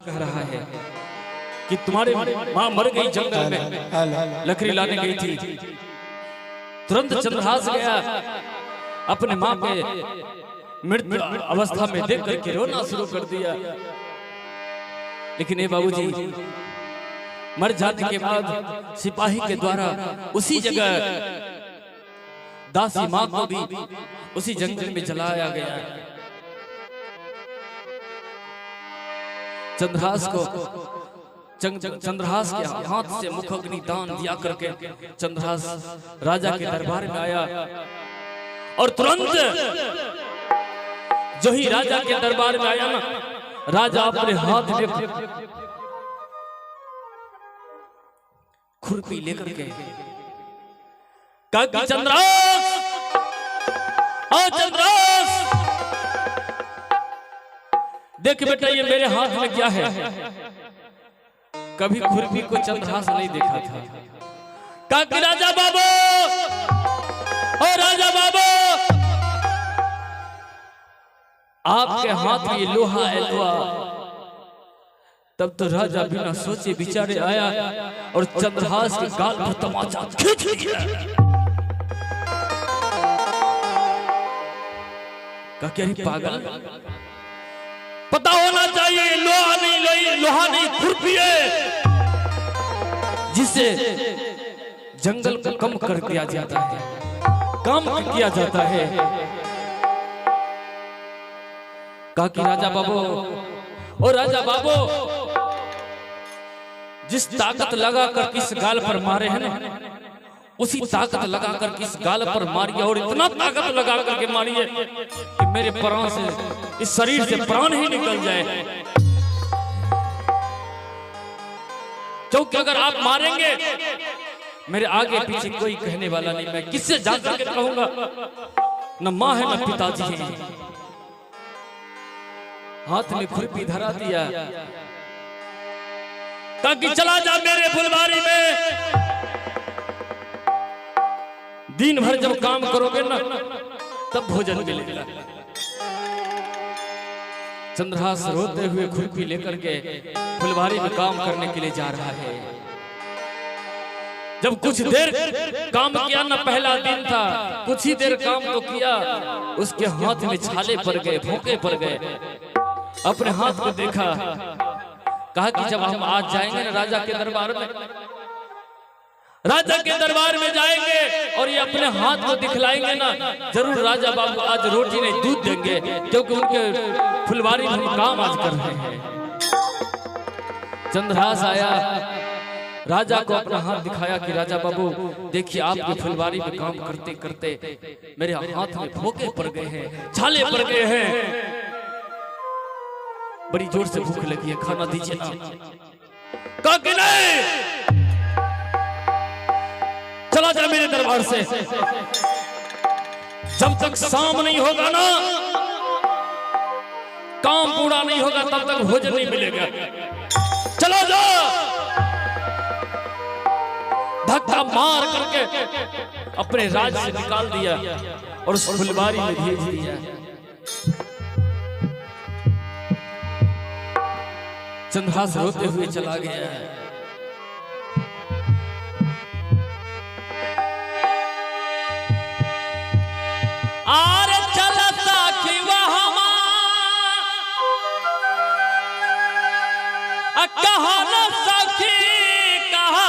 कह रहा है कि तुम्हारे माँ मर गई जंगल में, लकड़ी लाने गई थी। तुरंत चंद्रहास गया, अपने माँ के मृत्यु अवस्था में देख करके रोना शुरू कर दिया। लेकिन ये बाबूजी मर जाने के बाद सिपाही के द्वारा उसी जगह दासी माँ को भी उसी जंगल में जलाया गया। चंद्रहास को चंद्रहास के हाथ से मुखाग्नि दान दिया करके चंद्रहास राजा के दरबार में आया और तुरंत जो ही राजा के दरबार में आया ना, राजा अपने हाथ में खुरपी लेकर के कहा कि चंद्रहास, ओ चंद्रहास, देख बेटा ये मेरे हाथ में क्या है। कभी खुरपी को चंद्रहास नहीं देखा था। कहा कि राजा बाबू, ओ राजा बाबू, आपके हाथ में ये लोहा है, लोहा। तब तो राजा बिना सोचे विचारे आया और चंद्रहास के गाल पर तमाचा खींच लिया। कहा कि अरे पागल, पता होना चाहिए लोहा नहीं खुरपी है, जिससे जंगल को कम कर दिया जाता है, कम किया जाता है। कहा कि राजा बाबू, ओ राजा बाबू, जिस ताकत लगाकर किस गाल पर मारे हैं ना, उसी ताकत लगाकर किस गाल पर मारिए, और इतना ताकत लगाकर के मारिए कि मेरे प्राण से, इस शरीर से प्राण ही निकल जाए। क्योंकि अगर आप मारेंगे, मेरे आगे पीछे कोई कहने वाला नहीं, मैं किससे जाकर के कहूंगा, न माँ है न पिताजी है। हाथ में खुरपी धरा दिया। कहा कि चला जा मेरे फुलवारी में, दिन भर जब काम करोगे ना तब भोजन मिलेगा। चंद्रहास रोते हुए खुरपी लेकर के फुलवारी में काम करने के लिए जा रहा है। जब कुछ देर काम किया ना, पहला दिन था, कुछ ही देर काम तो किया, उसके हाथ में छाले पड़ गए, भोंके पड़ गए। अपने हाथ को देखा, कहा कि जब हम आज जाएंगे ना राजा के दरबार में, राजा के दरबार में जाएंगे और ये अपने हाथ को दिखलाएंगे ना, जरूर राजा बाबू आज रोटी नहीं दूध देंगे, क्योंकि उनके फुलवारी में हम काम आज कर रहे हैं। चंद्रहास आया, राजा को अपना हाथ दिखाया कि राजा बाबू देखिए, आपकी फुलवारी में काम करते करते मेरे हाथ में भोंके पड़ गए हैं, छाले पड़ गए हैं, बड़ी जोर से भूख लगी है, खाना दीजिए ना। कहा कि नहीं, चला जा मेरे दरबार से, जब तक शाम नहीं होगा ना, काम पूरा नहीं होगा, तब तक भोजन नहीं मिलेगा। चला जा। धक्का मार करके अपने राज्य से निकाल दिया और उस फुलवारी में भेज दिया। चंद्रहास रोते हुए चला गया। आर चलता कि वहां कहा न सखी कहा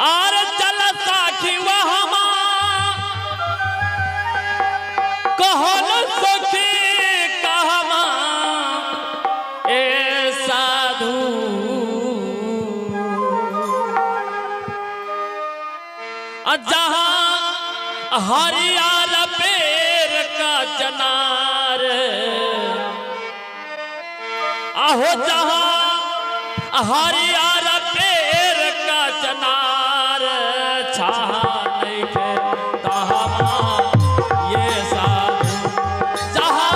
आर चलता कि वहां कहा न सखी कहा ए साधु जहां हरियाल पेड़ का चनार, आहो जहां हरियाल पेड़ का चनार, छा नहीं के तहाँ ये साधु, जहां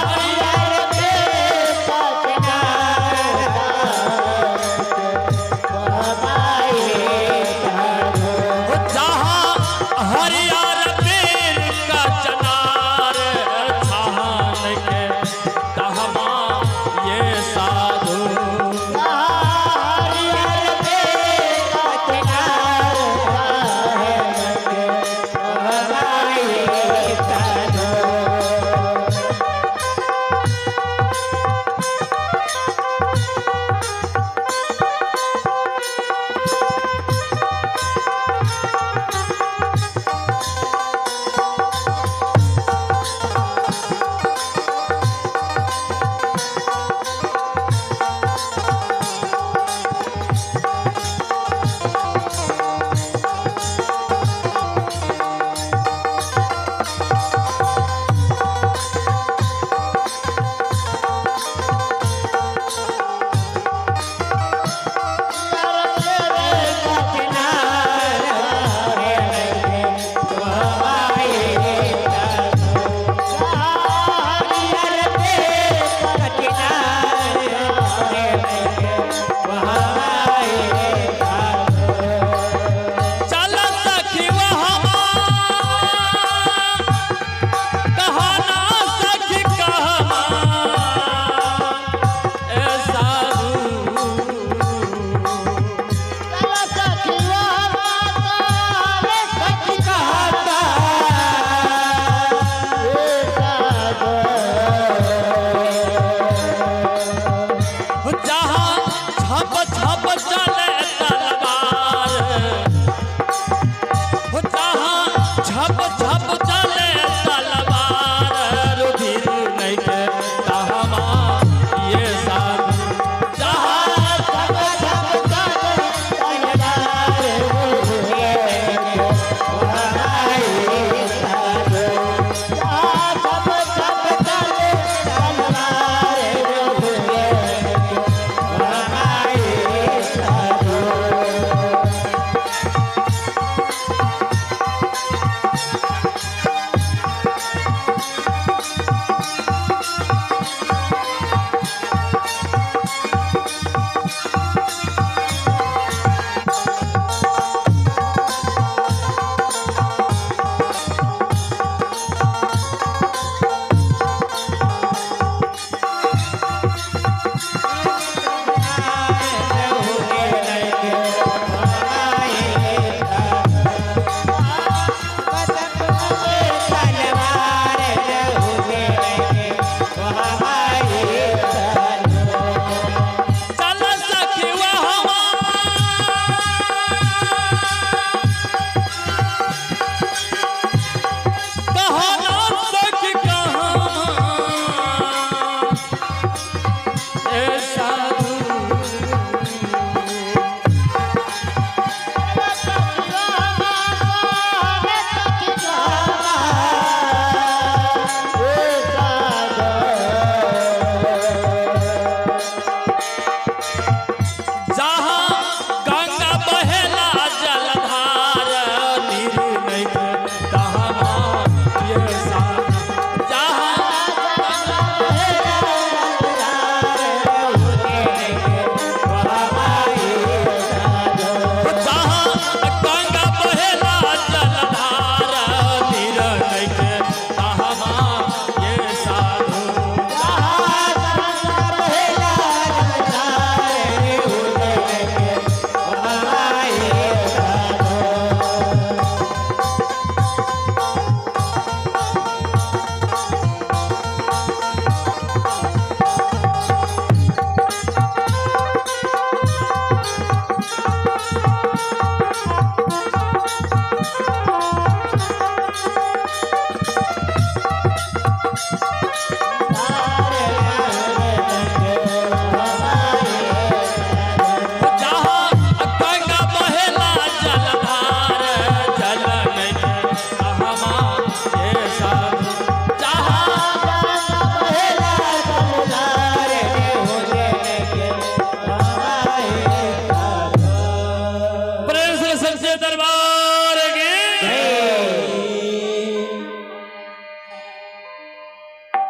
हरियाल पेड़ का चनार, हरियार पेड़ का चनार,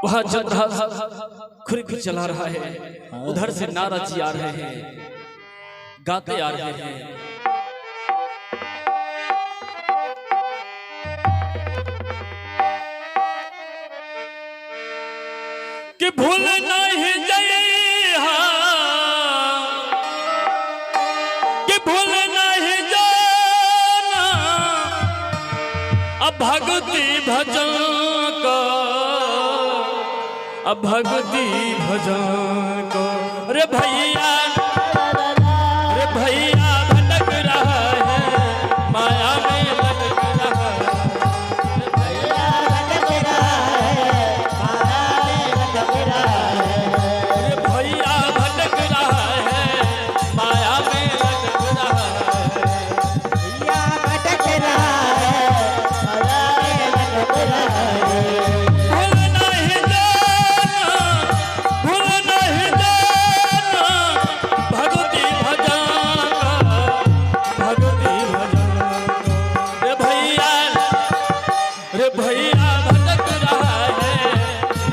वहां चंद्रहास खुरपी चला रहा है, उधर से नारद जी आ रहे हैं, गाते आ रहे हैं। कि भूल नहीं जइहा, कि भूल नहीं जाना अब भक्ति भजन का, अब भक्ति भजन को। रे भैया, रे भैया भटक रहा है, माया में लटक रहा है। रे भैया भटक रहा है, माया में लटक रहा है। रे भैया भटक रहा है, माया में लटक रहा है। भैया भटक रहा है,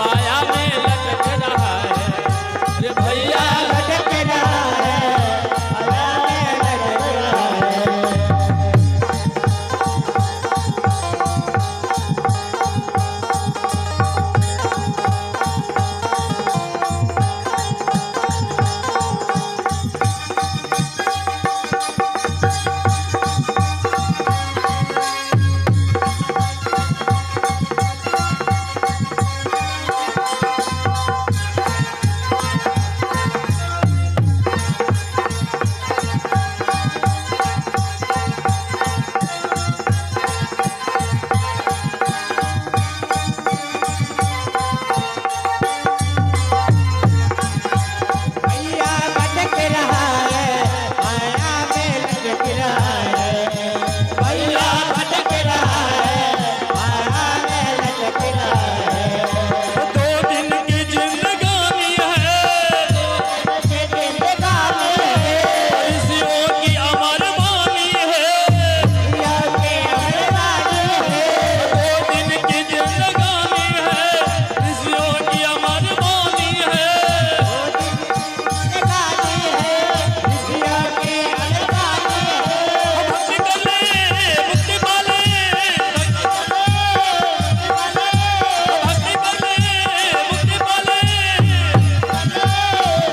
माया में लटक रहा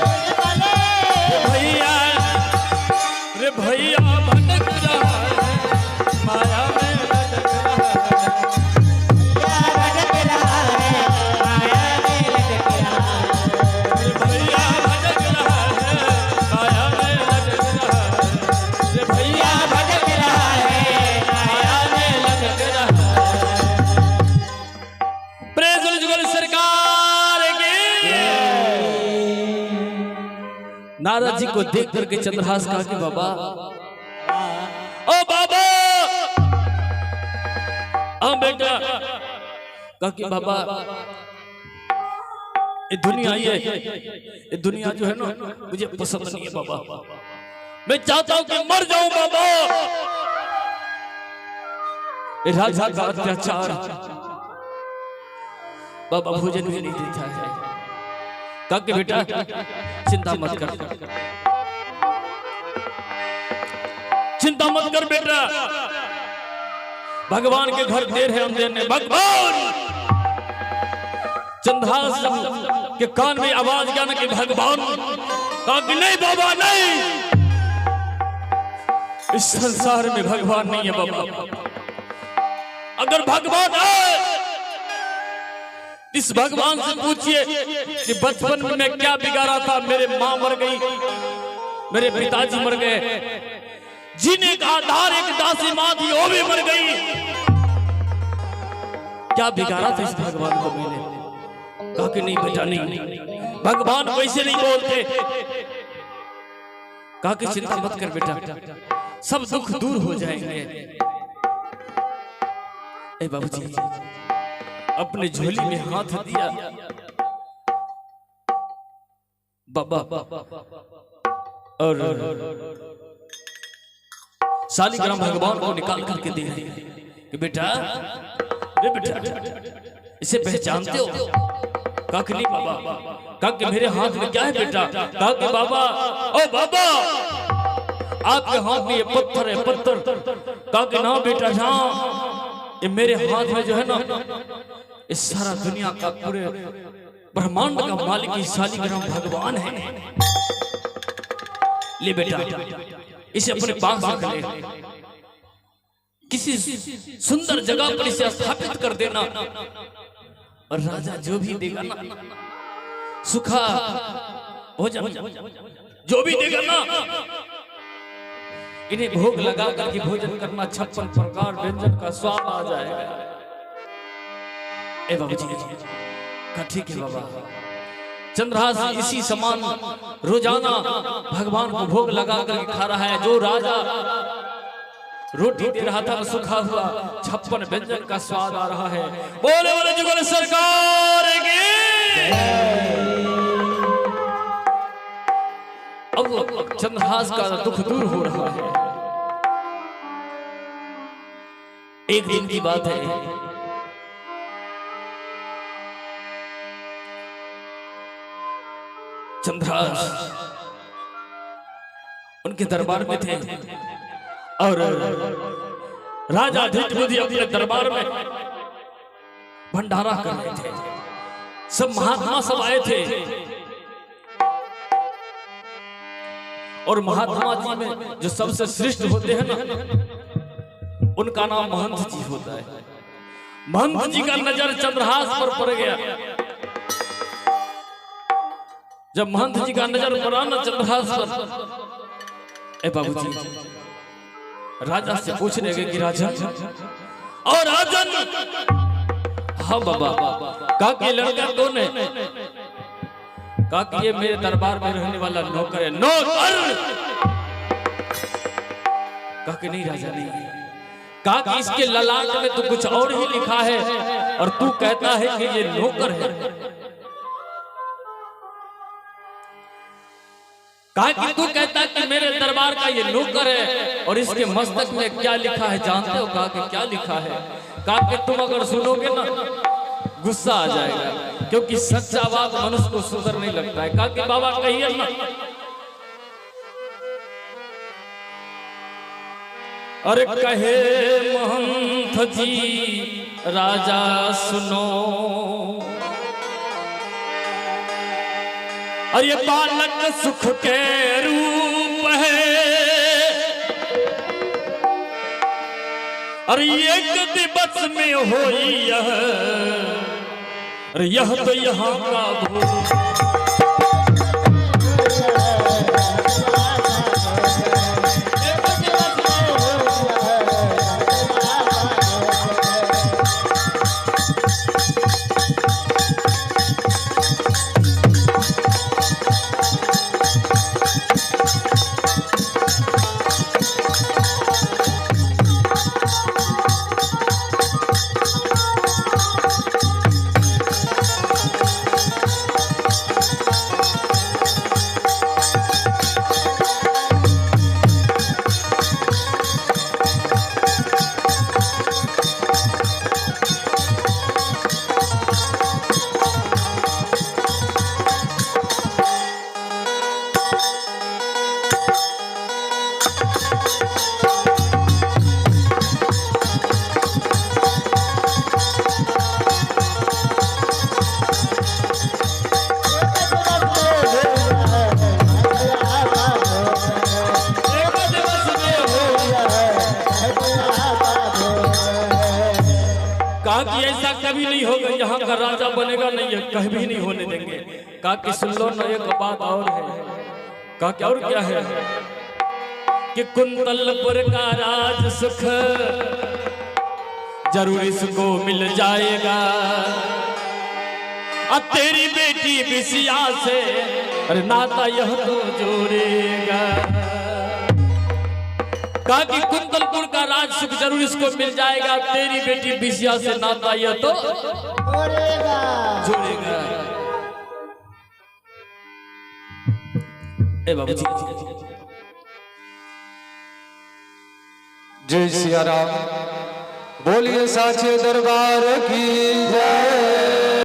है। नारद जी को देख करके चंद्रहास कहा कि बाबा, ओ बाबा, बेटा, कहा कि बाबा ये दुनिया, ये दुनिया जो है ना मुझे पसंद नहीं है बाबा, मैं चाहता हूं कि मर जाऊं बाबा। ये राजा का अत्याचार, बाबा भोजन भी नहीं देता है। कहा कि बेटा चिंता मत कर, चिंता मत कर बेटा, भगवान के घर देर है अंधेर ने। भगवान, चंद्रहास के कान में आवाज गया ना कि भगवान। कहा कि नहीं बाबा नहीं, इस संसार में भगवान नहीं है बाबा। अगर भगवान है, इस भगवान से पूछिए कि बचपन में मैं क्या बिगाड़ा था। मेरे माँ मर गई, मेरे पिताजी मर गए, जीने का आधार एक दासी माँ थी, वो भी मर गई। क्या बिगाड़ा था इस भगवान को मैंने। कहा कि नहीं बेटा नहीं, भगवान वैसे नहीं बोलते। कहा कि चिंता मत कर बेटा, सब दुख दूर हो जाएंगे। ए बाबूजी अपने झोली में हाथ दिया, बाबा और शालिग्राम भगवान को निकाल करके दे रही है कि बेटा, बेटा इसे पहचानते हो? काकली बाबा, काके मेरे हाथ में क्या है बेटा? काके बाबा, ओ बाबा आपके हाथ में ये पत्थर है, पत्थर। काके ना बेटा ना, ये मेरे हाथ में जो है ना, इस सारा दुनिया का पूरे ब्रह्मांड का मालिक ही शालिग्राम भगवान है। ले बेटा इसे अपने पास रख ले, किसी सुंदर जगह पर इसे स्थापित कर देना, और राजा जो भी देगा ना, सुखा भोजन जो भी देगा ना, इन्हें भोग लगा करके भोजन करना, 56 प्रकार व्यंजन का स्वाद आ जाएगा। ए बाबूजी का ठीक है बाबा। चंद्रहास इसी समान रोजाना भगवान को भोग लगा करके खा रहा है। जो राजा रोटी दे रहा था सूखा हुआ, 56 व्यंजन का स्वाद आ रहा है। बोले बोले जुगल सरकार की। अब चंद्रहास का दुख दूर हो रहा है। एक दिन की बात है, चंद्रहास उनके दरबार में थे और राजा धिटबुद्धि अपने दरबार में भंडारा कर रहे थे। सब महात्मा सब आए थे और महात्मा जी में जो सबसे श्रेष्ठ होते हैं ना, उनका नाम महंत जी होता है। महंत जी का नजर चंद्रहास पर पड़ गया। जब महंत जी का नजर पड़ा ना चंद्रहास पर, ए बाबूजी राजा से पूछने गए कि राजन, और राजन, हाँ बाबा, काकी लड़का कौन है? काकी ये मेरे दरबार में रहने वाला नौकर है। नौकर? काकी नहीं राजा नहीं। काकी इसके ललाट में तो कुछ और ही लिखा है और तू कहता है कि ये नौकर है। कहा कि तू कहता कि मेरे दरबार का ये नौकर है और इसके मस्तक में क्या लिखा है जानते हो? कहा कि क्या लिखा है? कहा कि तुम अगर सुनोगे ना गुस्सा आ जाएगा, क्योंकि सच्चा बात मनुष्य को सुंदर नहीं लगता है। कहा कि बाबा कहिए ना। अरे कहे महंत जी राजा सुनो, और ये बालक सुख के रूप है, और एक दिवस में होई यह, और यह तो यहाँ का भूल। कि ऐसा कभी नहीं होगा, यहाँ का राजा बनेगा नहीं है, कभी नहीं होने देंगे। कहा कि सुन लो ना एक बात और है। कहा कि और क्या है? कि कुंतलपुर का राज सुख जरूर इसको मिल जाएगा, अब तेरी बेटी बिसिया से अरे नाता यह तो जोड़ेगा। कहा कि कुंतलपुर का राज सुख जरूर इसको मिल जाएगा, तेरी बेटी बिसिया से नाता यह तो जोड़ेगा। ए बाबू जय सिया राम, बोलिए साचे दरबार की जय।